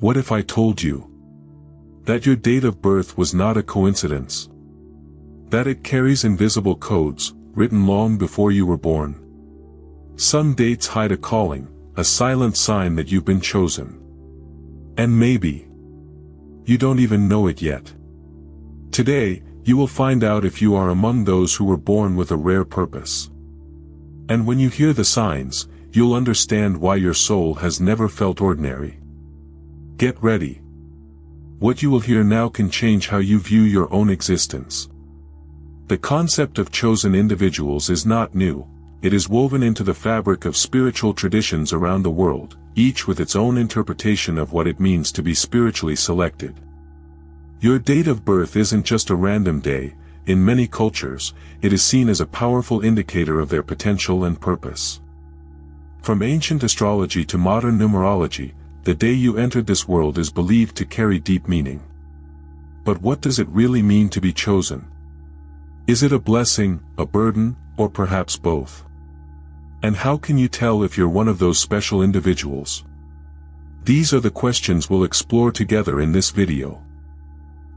What if I told you that your date of birth was not a coincidence? That it carries invisible codes, written long before you were born? Some dates hide a calling, a silent sign that you've been chosen. And maybe you don't even know it yet. Today, you will find out if you are among those who were born with a rare purpose. And when you hear the signs, you'll understand why your soul has never felt ordinary. Get ready. What you will hear now can change how you view your own existence. The concept of chosen individuals is not new. It is woven into the fabric of spiritual traditions around the world, each with its own interpretation of what it means to be spiritually selected. Your date of birth isn't just a random day. In many cultures, it is seen as a powerful indicator of their potential and purpose. From ancient astrology to modern numerology, the day you entered this world is believed to carry deep meaning. But what does it really mean to be chosen? Is it a blessing, a burden, or perhaps both? And how can you tell if you're one of those special individuals? These are the questions we'll explore together in this video.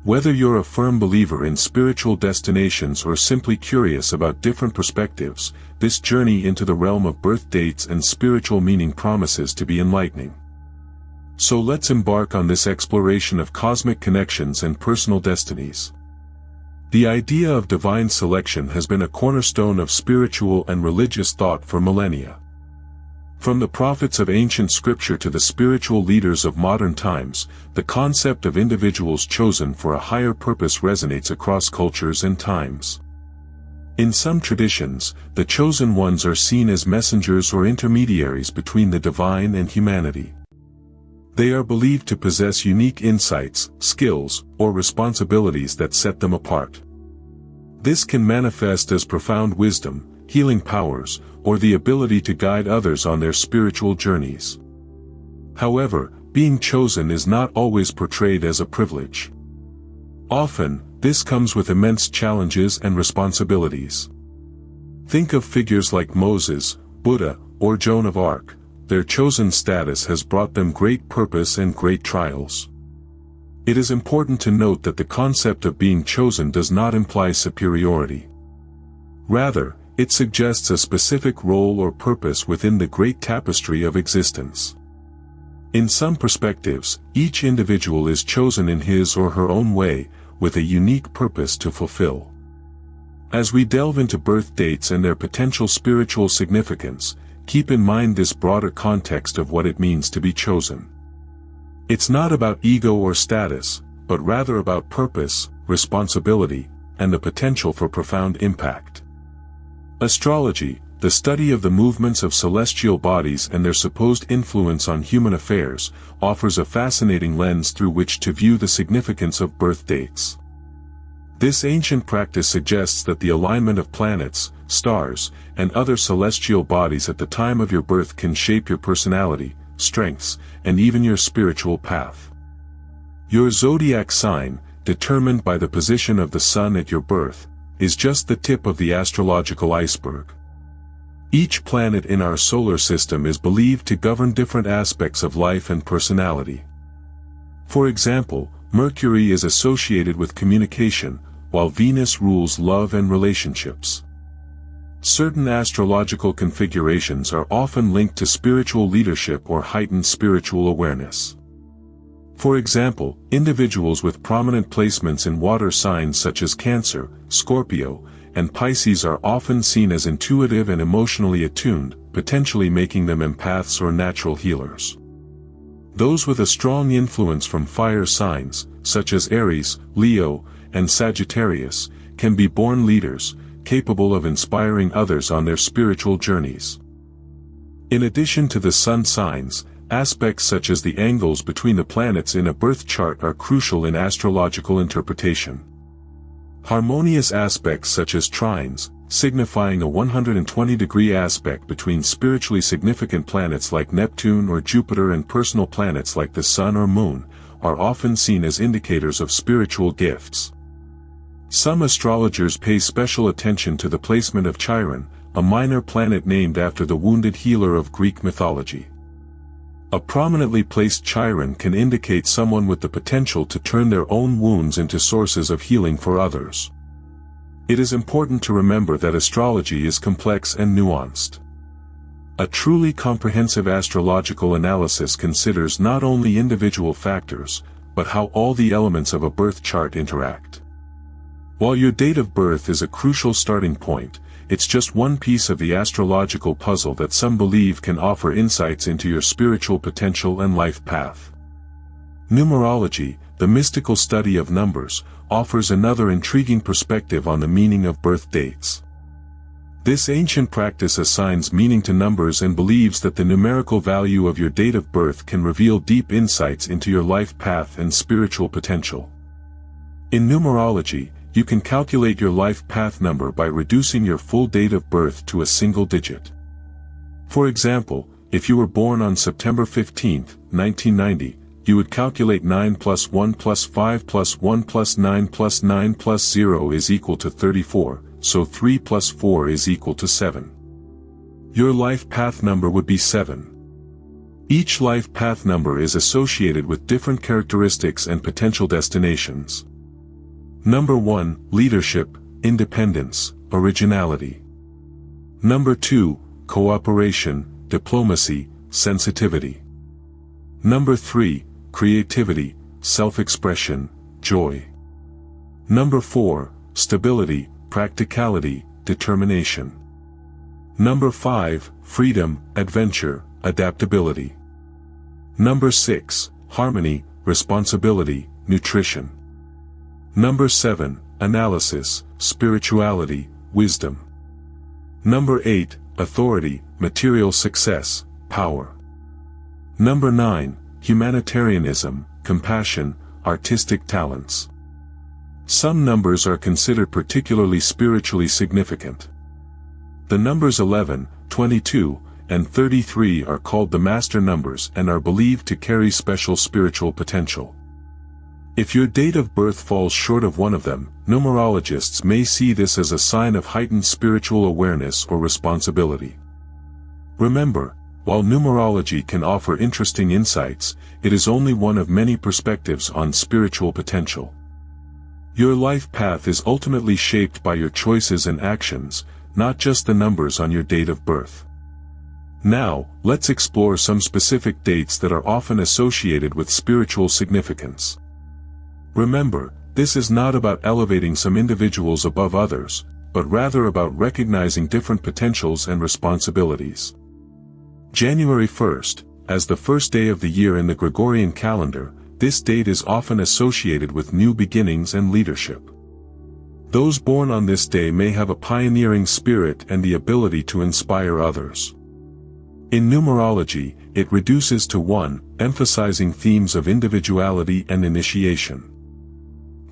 Whether you're a firm believer in spiritual destinations or simply curious about different perspectives, this journey into the realm of birth dates and spiritual meaning promises to be enlightening. So let's embark on this exploration of cosmic connections and personal destinies. The idea of divine selection has been a cornerstone of spiritual and religious thought for millennia. From the prophets of ancient scripture to the spiritual leaders of modern times, the concept of individuals chosen for a higher purpose resonates across cultures and times. In some traditions, the chosen ones are seen as messengers or intermediaries between the divine and humanity. They are believed to possess unique insights, skills, or responsibilities that set them apart. This can manifest as profound wisdom, healing powers, or the ability to guide others on their spiritual journeys. However, being chosen is not always portrayed as a privilege. Often, this comes with immense challenges and responsibilities. Think of figures like Moses, Buddha, or Joan of Arc. Their chosen status has brought them great purpose and great trials. It is important to note that the concept of being chosen does not imply superiority. Rather, it suggests a specific role or purpose within the great tapestry of existence. In some perspectives, each individual is chosen in his or her own way, with a unique purpose to fulfill. As we delve into birth dates and their potential spiritual significance, keep in mind this broader context of what it means to be chosen. It's not about ego or status, but rather about purpose, responsibility, and the potential for profound impact. Astrology, the study of the movements of celestial bodies and their supposed influence on human affairs, offers a fascinating lens through which to view the significance of birth dates. This ancient practice suggests that the alignment of planets, stars, and other celestial bodies at the time of your birth can shape your personality, strengths, and even your spiritual path. Your zodiac sign, determined by the position of the sun at your birth, is just the tip of the astrological iceberg. Each planet in our solar system is believed to govern different aspects of life and personality. For example, Mercury is associated with communication, while Venus rules love and relationships. Certain astrological configurations are often linked to spiritual leadership or heightened spiritual awareness. For example, individuals with prominent placements in water signs such as Cancer, Scorpio, and Pisces are often seen as intuitive and emotionally attuned, potentially making them empaths or natural healers. Those with a strong influence from fire signs, such as Aries, Leo, and Sagittarius, can be born leaders, capable of inspiring others on their spiritual journeys. In addition to the sun signs, aspects such as the angles between the planets in a birth chart are crucial in astrological interpretation. Harmonious aspects such as trines, signifying a 120-degree aspect between spiritually significant planets like Neptune or Jupiter and personal planets like the Sun or Moon, are often seen as indicators of spiritual gifts. Some astrologers pay special attention to the placement of Chiron, a minor planet named after the wounded healer of Greek mythology. A prominently placed chiron can indicate someone with the potential to turn their own wounds into sources of healing for others. It is important to remember that astrology is complex and nuanced. A truly comprehensive astrological analysis considers not only individual factors, but how all the elements of a birth chart interact. While your date of birth is a crucial starting point, it's just one piece of the astrological puzzle that some believe can offer insights into your spiritual potential and life path. Numerology, the mystical study of numbers, offers another intriguing perspective on the meaning of birth dates. This ancient practice assigns meaning to numbers and believes that the numerical value of your date of birth can reveal deep insights into your life path and spiritual potential. In numerology, you can calculate your life path number by reducing your full date of birth to a single digit. For example, if you were born on September 15, 1990, you would calculate 9 plus 1 plus 5 plus 1 plus 9 plus 9 plus 0 is equal to 34, so 3 plus 4 is equal to 7. Your life path number would be 7. Each life path number is associated with different characteristics and potential destinations. Number 1, leadership, independence, originality. Number 2, cooperation, diplomacy, sensitivity. Number 3, creativity, self-expression, joy. Number 4, stability, practicality, determination. Number 5, freedom, adventure, adaptability. Number 6, harmony, responsibility, nutrition. Number 7, analysis, spirituality, wisdom. Number 8, authority, material success, power. Number 9, humanitarianism, compassion, artistic talents. Some numbers are considered particularly spiritually significant. The numbers 11, 22, and 33 are called the master numbers and are believed to carry special spiritual potential. If your date of birth falls short of one of them, numerologists may see this as a sign of heightened spiritual awareness or responsibility. Remember, while numerology can offer interesting insights, it is only one of many perspectives on spiritual potential. Your life path is ultimately shaped by your choices and actions, not just the numbers on your date of birth. Now, let's explore some specific dates that are often associated with spiritual significance. Remember, this is not about elevating some individuals above others, but rather about recognizing different potentials and responsibilities. January 1st, as the first day of the year in the Gregorian calendar, this date is often associated with new beginnings and leadership. Those born on this day may have a pioneering spirit and the ability to inspire others. In numerology, it reduces to 1, emphasizing themes of individuality and initiation.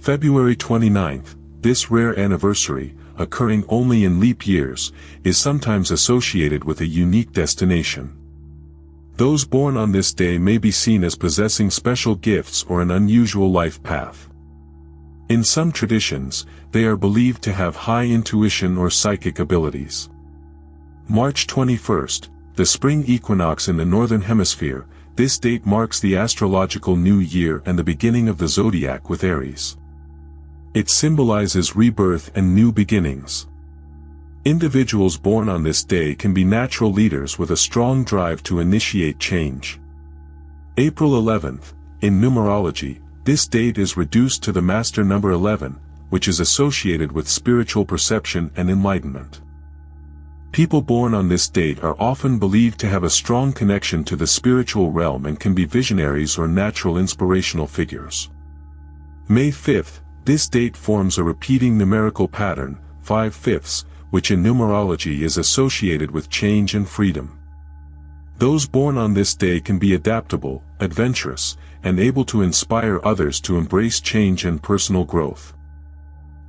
February 29th, this rare anniversary, occurring only in leap years, is sometimes associated with a unique destination. Those born on this day may be seen as possessing special gifts or an unusual life path. In some traditions, they are believed to have high intuition or psychic abilities. March 21st, the spring equinox in the northern hemisphere, this date marks the astrological new year and the beginning of the zodiac with Aries. It symbolizes rebirth and new beginnings. Individuals born on this day can be natural leaders with a strong drive to initiate change. April 11th, in numerology, this date is reduced to the master number 11, which is associated with spiritual perception and enlightenment. People born on this date are often believed to have a strong connection to the spiritual realm and can be visionaries or natural inspirational figures. May 5th, this date forms a repeating numerical pattern, 5/5, which in numerology is associated with change and freedom. Those born on this day can be adaptable, adventurous, and able to inspire others to embrace change and personal growth.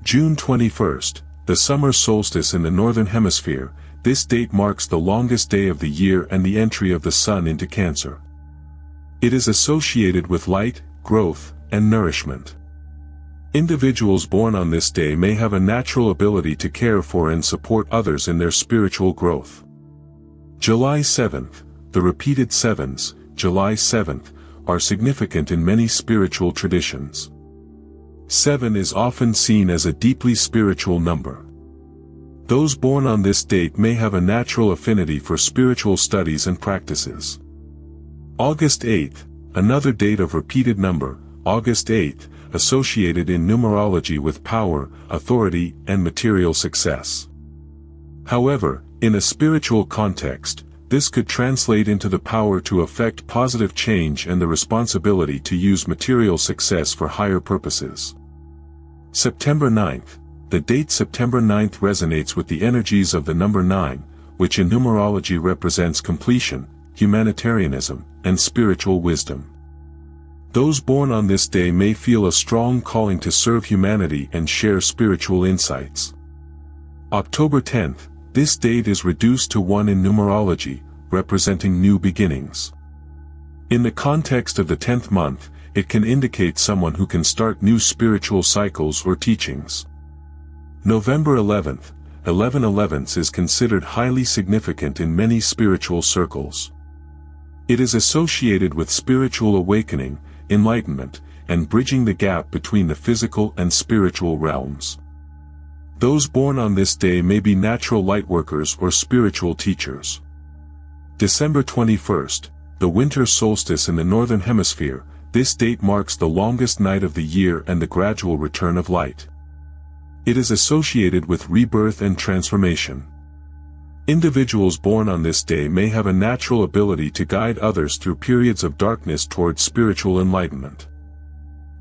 June 21st, the summer solstice in the northern hemisphere, this date marks the longest day of the year and the entry of the sun into Cancer. It is associated with light, growth, and nourishment. Individuals born on this day may have a natural ability to care for and support others in their spiritual growth. July 7th, the repeated sevens, July 7th, are significant in many spiritual traditions. 7 is often seen as a deeply spiritual number. Those born on this date may have a natural affinity for spiritual studies and practices. August 8th, another date of repeated number, August 8th, associated in numerology with power, authority, and material success. However, in a spiritual context, this could translate into the power to effect positive change and the responsibility to use material success for higher purposes. September 9th. The date September 9th resonates with the energies of the number 9, which in numerology represents completion, humanitarianism, and spiritual wisdom. Those born on this day may feel a strong calling to serve humanity and share spiritual insights. October 10th, this date is reduced to 1 in numerology, representing new beginnings. In the context of the 10th month, it can indicate someone who can start new spiritual cycles or teachings. November 11th, 11/11 is considered highly significant in many spiritual circles. It is associated with spiritual awakening, enlightenment, and bridging the gap between the physical and spiritual realms. Those born on this day may be natural lightworkers or spiritual teachers. December 21st, the winter solstice in the northern hemisphere, this date marks the longest night of the year and the gradual return of light. It is associated with rebirth and transformation. Individuals born on this day may have a natural ability to guide others through periods of darkness towards spiritual enlightenment.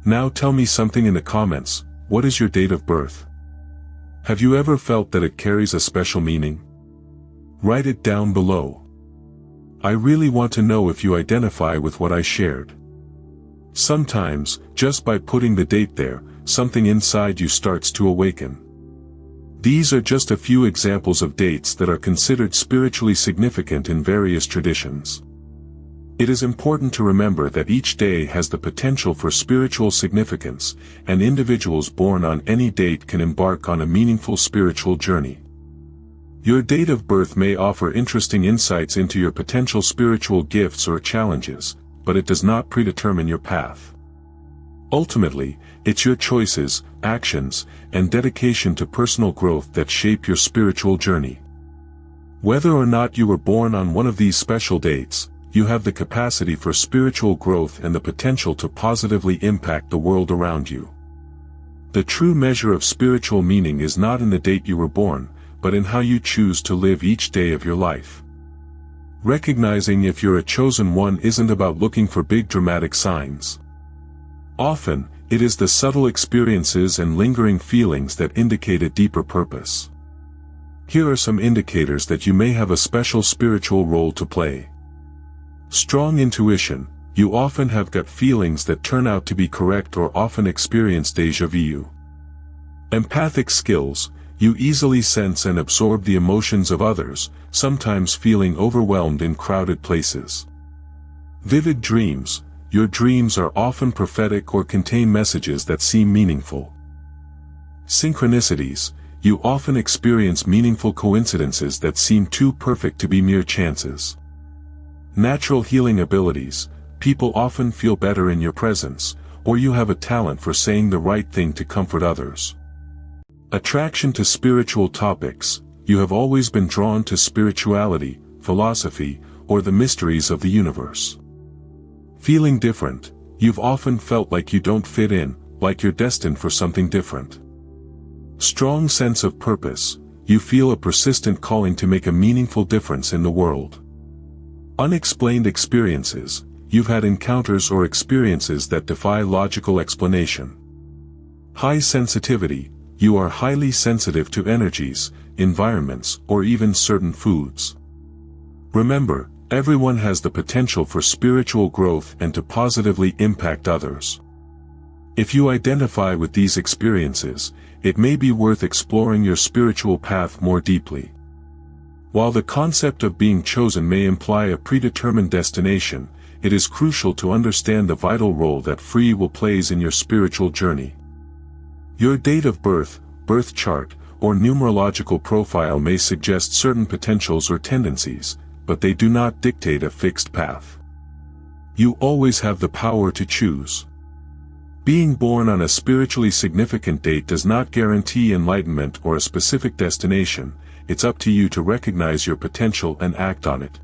Now tell me something in the comments. What is your date of birth? Have you ever felt that it carries a special meaning? Write it down below. I really want to know if you identify with what I shared. Sometimes, just by putting the date there, something inside you starts to awaken. These are just a few examples of dates that are considered spiritually significant in various traditions. It is important to remember that each day has the potential for spiritual significance, and individuals born on any date can embark on a meaningful spiritual journey. Your date of birth may offer interesting insights into your potential spiritual gifts or challenges, but it does not predetermine your path. Ultimately, it's your choices, actions, and dedication to personal growth that shape your spiritual journey. Whether or not you were born on one of these special dates, you have the capacity for spiritual growth and the potential to positively impact the world around you. The true measure of spiritual meaning is not in the date you were born, but in how you choose to live each day of your life. Recognizing if you're a chosen one isn't about looking for big dramatic signs. Often, it is the subtle experiences and lingering feelings that indicate a deeper purpose. Here are some indicators that you may have a special spiritual role to play. Strong intuition. You often have gut feelings that turn out to be correct or often experience déjà vu. Empathic skills. You easily sense and absorb the emotions of others, sometimes feeling overwhelmed in crowded places. Vivid dreams. Your dreams are often prophetic or contain messages that seem meaningful. Synchronicities. You often experience meaningful coincidences that seem too perfect to be mere chances. Natural healing abilities. People often feel better in your presence, or you have a talent for saying the right thing to comfort others. Attraction to spiritual topics. You have always been drawn to spirituality, philosophy, or the mysteries of the universe. Feeling different. You've often felt like you don't fit in, like you're destined for something different. Strong sense of purpose. You feel a persistent calling to make a meaningful difference in the world. Unexplained experiences. You've had encounters or experiences that defy logical explanation. High sensitivity. You are highly sensitive to energies, environments, or even certain foods. Remember, everyone has the potential for spiritual growth and to positively impact others. If you identify with these experiences, it may be worth exploring your spiritual path more deeply. While the concept of being chosen may imply a predetermined destination, it is crucial to understand the vital role that free will plays in your spiritual journey. Your date of birth, birth chart, or numerological profile may suggest certain potentials or tendencies, but they do not dictate a fixed path. You always have the power to choose. Being born on a spiritually significant date does not guarantee enlightenment or a specific destination. It's up to you to recognize your potential and act on it.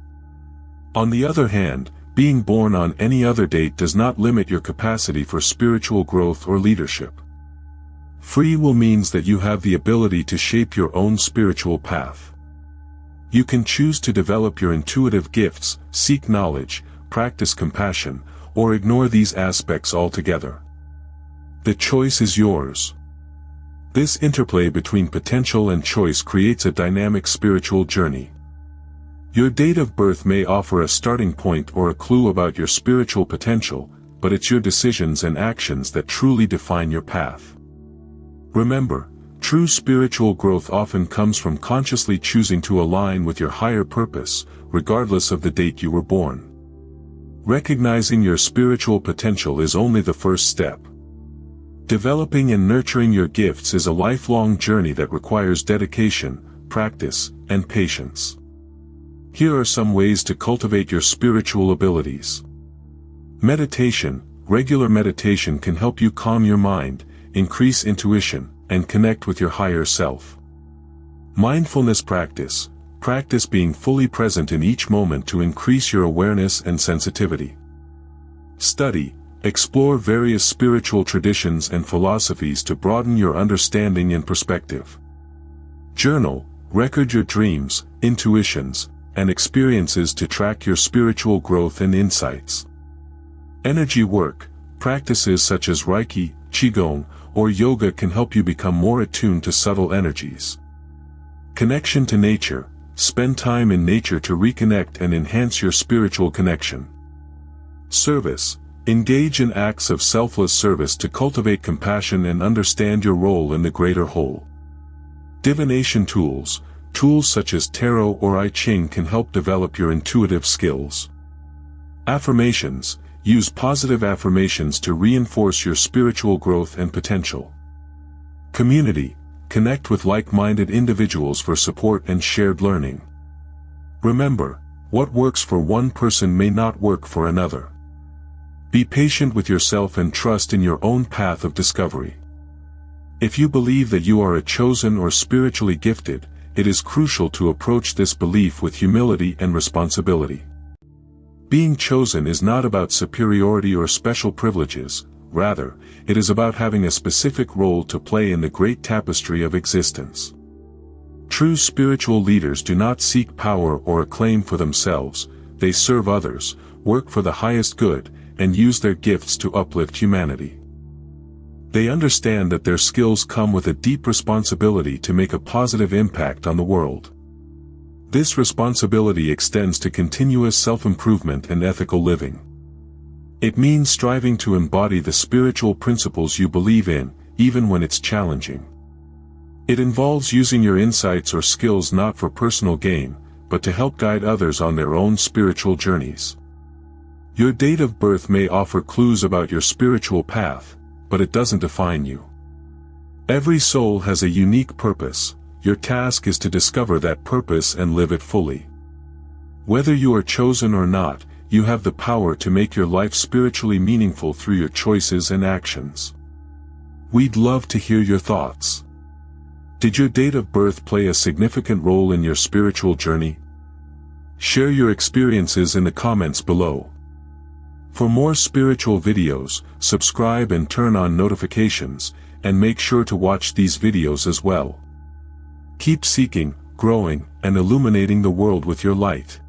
On the other hand, being born on any other date does not limit your capacity for spiritual growth or leadership. Free will means that you have the ability to shape your own spiritual path. You can choose to develop your intuitive gifts, seek knowledge, practice compassion, or ignore these aspects altogether. The choice is yours. This interplay between potential and choice creates a dynamic spiritual journey. Your date of birth may offer a starting point or a clue about your spiritual potential, but it's your decisions and actions that truly define your path. Remember, true spiritual growth often comes from consciously choosing to align with your higher purpose, regardless of the date you were born. Recognizing your spiritual potential is only the first step. Developing and nurturing your gifts is a lifelong journey that requires dedication, practice, and patience. Here are some ways to cultivate your spiritual abilities. Meditation. Regular meditation can help you calm your mind, increase intuition, and connect with your higher self. Mindfulness practice. Practice being fully present in each moment to increase your awareness and sensitivity. Study. Explore various spiritual traditions and philosophies to broaden your understanding and perspective. Journal. Record your dreams, intuitions, and experiences to track your spiritual growth and insights. Energy work. Practices such as Reiki, Qigong, or yoga can help you become more attuned to subtle energies. Connection to nature. Spend time in nature to reconnect and enhance your spiritual connection. Service. Engage in acts of selfless service to cultivate compassion and understand your role in the greater whole. Divination tools. Tools such as tarot or I Ching can help develop your intuitive skills. Affirmations. Use positive affirmations to reinforce your spiritual growth and potential. Community. Connect with like-minded individuals for support and shared learning. Remember, what works for one person may not work for another. Be patient with yourself and trust in your own path of discovery. If you believe that you are a chosen or spiritually gifted, it is crucial to approach this belief with humility and responsibility. Being chosen is not about superiority or special privileges, rather, it is about having a specific role to play in the great tapestry of existence. True spiritual leaders do not seek power or acclaim for themselves, they serve others, work for the highest good, and use their gifts to uplift humanity. They understand that their skills come with a deep responsibility to make a positive impact on the world. This responsibility extends to continuous self-improvement and ethical living. It means striving to embody the spiritual principles you believe in, even when it's challenging. It involves using your insights or skills not for personal gain, but to help guide others on their own spiritual journeys. Your date of birth may offer clues about your spiritual path, but it doesn't define you. Every soul has a unique purpose. Your task is to discover that purpose and live it fully. Whether you are chosen or not, you have the power to make your life spiritually meaningful through your choices and actions. We'd love to hear your thoughts. Did your date of birth play a significant role in your spiritual journey? Share your experiences in the comments below. For more spiritual videos, subscribe and turn on notifications, and make sure to watch these videos as well. Keep seeking, growing, and illuminating the world with your light.